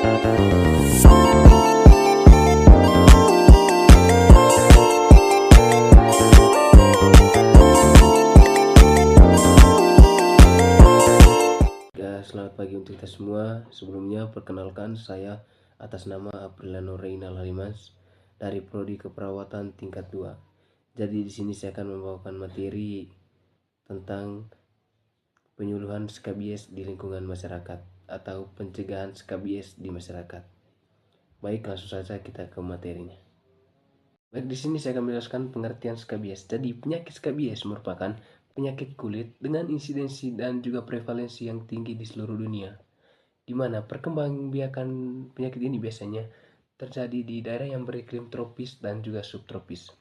Selamat pagi untuk kita semua. Sebelumnya perkenalkan, saya atas nama Apriliano Reynal Halimas dari Prodi Keperawatan tingkat 2. Jadi di sini saya akan membawakan materi tentang penyuluhan skabies di lingkungan masyarakat atau pencegahan skabies di masyarakat. Baik, langsung saja kita ke materinya. Baik, di sini saya akan menjelaskan pengertian skabies. Jadi penyakit skabies merupakan penyakit kulit dengan insidensi dan juga prevalensi yang tinggi di seluruh dunia, di mana perkembangbiakan penyakit ini biasanya terjadi di daerah yang beriklim tropis dan juga subtropis.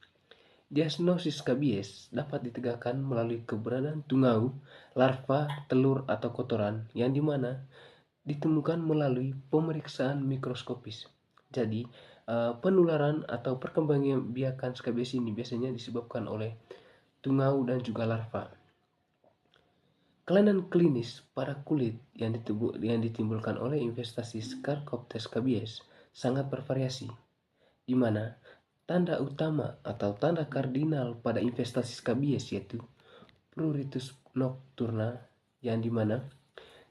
Diagnosis skabies dapat ditegakkan melalui keberadaan tungau, larva, telur atau kotoran yang dimana ditemukan melalui pemeriksaan mikroskopis. Jadi penularan atau perkembangbiakan skabies ini biasanya disebabkan oleh tungau dan juga larva. Kelainan klinis pada kulit yang ditimbulkan oleh investasi Scharcoptes scabies sangat bervariasi, di mana tanda utama atau tanda kardinal pada investasi scabies yaitu pruritus nocturna, yang dimana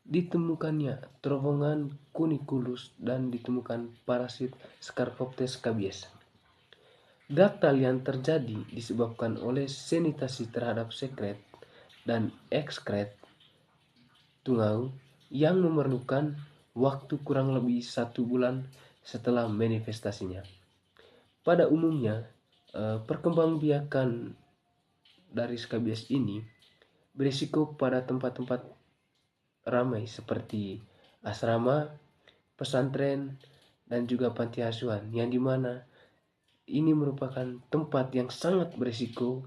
ditemukannya terowongan kunikulus dan ditemukan parasit Scharcoptes scabies. Gatal yang terjadi disebabkan oleh sanitasi terhadap sekret dan ekskret tungau yang memerlukan waktu kurang lebih 1 bulan setelah manifestasinya. Pada umumnya, perkembangbiakan dari skabies ini berisiko pada tempat-tempat ramai seperti asrama, pesantren, dan juga panti asuhan, yang dimana ini merupakan tempat yang sangat berisiko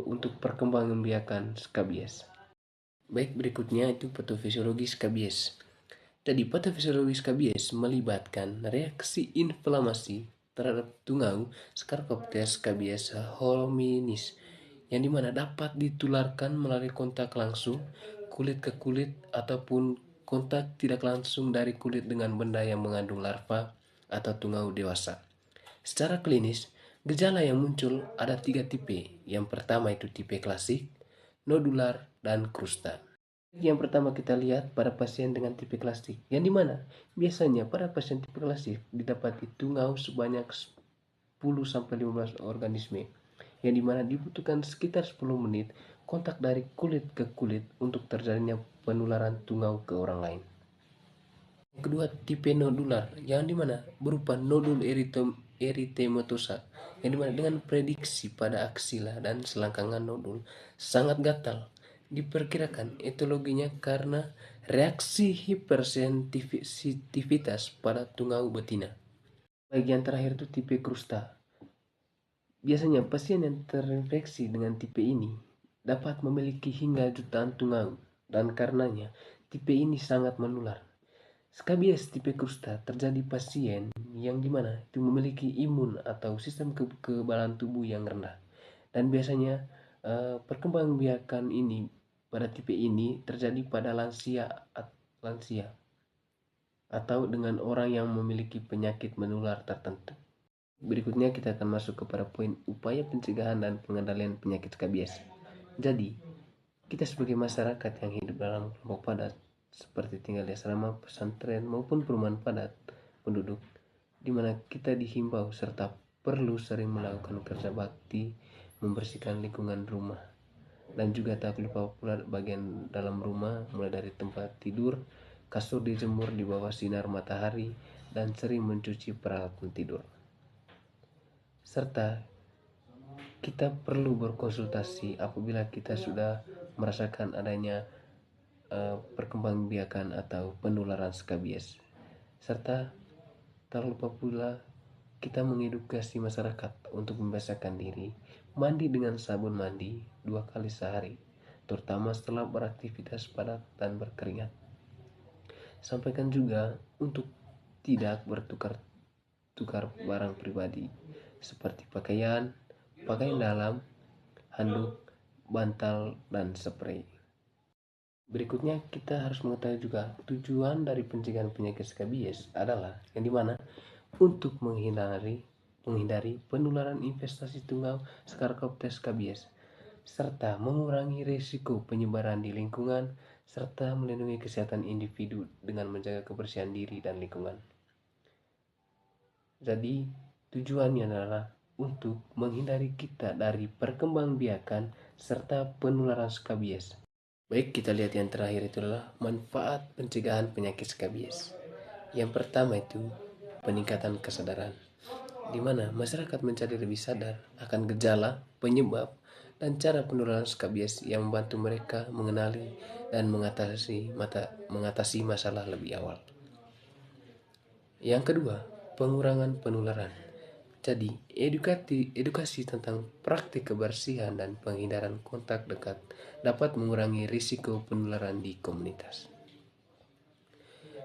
untuk perkembangbiakan skabies. Baik, berikutnya itu patofisiologi skabies. Jadi patofisiologi skabies melibatkan reaksi inflamasi terhadap tungau Scharcoptes scabies hominis, yang dimana dapat ditularkan melalui kontak langsung kulit ke kulit ataupun kontak tidak langsung dari kulit dengan benda yang mengandung larva atau tungau dewasa. Secara klinis, gejala yang muncul ada 3 tipe. Yang pertama itu tipe klasik, nodular, dan krusta. Yang pertama kita lihat pada pasien dengan tipe klasik, yang dimana biasanya pada pasien tipe klasik didapati tungau sebanyak 10-15 organisme, yang dimana dibutuhkan sekitar 10 menit kontak dari kulit ke kulit untuk terjadinya penularan tungau ke orang lain. Kedua, tipe nodular, yang dimana berupa nodul eritematosa, yang dimana dengan prediksi pada aksila dan selangkangan nodul sangat gatal. Diperkirakan etiologinya karena reaksi hipersensitivitas pada tungau betina. Bagian terakhir itu tipe krusta. Biasanya pasien yang terinfeksi dengan tipe ini dapat memiliki hingga jutaan tungau, dan karenanya tipe ini sangat menular. Skabies tipe krusta terjadi pasien yang dimana itu memiliki imun atau sistem kekebalan tubuh yang rendah, dan biasanya perkembangbiakan ini pada tipe ini terjadi pada lansia atau dengan orang yang memiliki penyakit menular tertentu. Berikutnya kita akan masuk kepada poin upaya pencegahan dan pengendalian penyakit skabies. Jadi, kita sebagai masyarakat yang hidup dalam kelompok padat seperti tinggal di asrama, pesantren maupun perumahan padat penduduk, di mana kita dihimbau serta perlu sering melakukan kerja bakti membersihkan lingkungan rumah, dan juga tak lupa pula bagian dalam rumah, mulai dari tempat tidur, kasur dijemur di bawah sinar matahari, dan sering mencuci peralatan tidur. Serta kita perlu berkonsultasi apabila kita sudah merasakan adanya perkembangbiakan atau penularan skabies. Serta tak lupa pula kita mengedukasi masyarakat untuk membiasakan diri mandi dengan sabun mandi 2 kali sehari, terutama setelah beraktivitas padat dan berkeringat. Sampaikan juga untuk tidak bertukar barang pribadi seperti pakaian dalam, handuk, bantal, dan spray. Berikutnya kita harus mengetahui juga tujuan dari pencegahan penyakit skabies adalah yang dimana untuk menghindari penularan investasi tunggal Scharcoptes scabies serta mengurangi risiko penyebaran di lingkungan serta melindungi kesehatan individu dengan menjaga kebersihan diri dan lingkungan. Jadi tujuannya adalah untuk menghindari kita dari perkembangbiakan serta penularan skabies. Baik, kita lihat yang terakhir itu adalah manfaat pencegahan penyakit skabies. Yang pertama itu peningkatan kesadaran, di mana masyarakat menjadi lebih sadar akan gejala, penyebab, dan cara penularan skabies yang membantu mereka mengenali dan mengatasi masalah lebih awal. Yang kedua, pengurangan penularan. Jadi, edukasi tentang praktik kebersihan dan penghindaran kontak dekat dapat mengurangi risiko penularan di komunitas.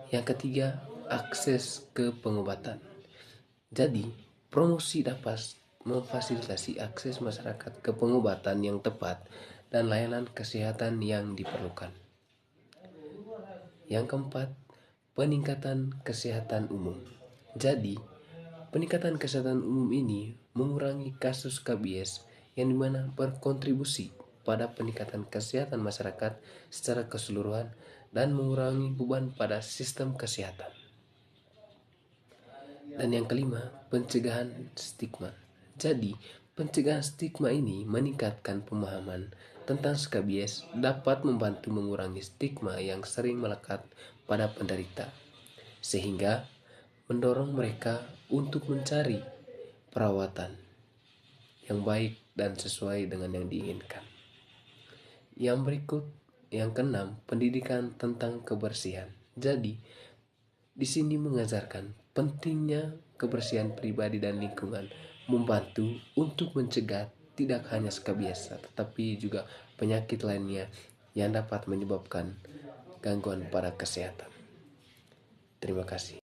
Yang ketiga, akses ke pengobatan. Jadi, promosi dapat memfasilitasi akses masyarakat ke pengobatan yang tepat dan layanan kesehatan yang diperlukan. Yang keempat, peningkatan kesehatan umum. Jadi, peningkatan kesehatan umum ini mengurangi kasus skabies yang dimana berkontribusi pada peningkatan kesehatan masyarakat secara keseluruhan dan mengurangi beban pada sistem kesehatan. Dan yang kelima, pencegahan stigma. Jadi, pencegahan stigma ini meningkatkan pemahaman tentang skabies dapat membantu mengurangi stigma yang sering melekat pada penderita, sehingga mendorong mereka untuk mencari perawatan yang baik dan sesuai dengan yang diinginkan. Yang berikut, yang keenam, pendidikan tentang kebersihan. Jadi, di sini mengajarkan pentingnya kebersihan pribadi dan lingkungan, membantu untuk mencegah tidak hanya skabies, tetapi juga penyakit lainnya yang dapat menyebabkan gangguan pada kesehatan. Terima kasih.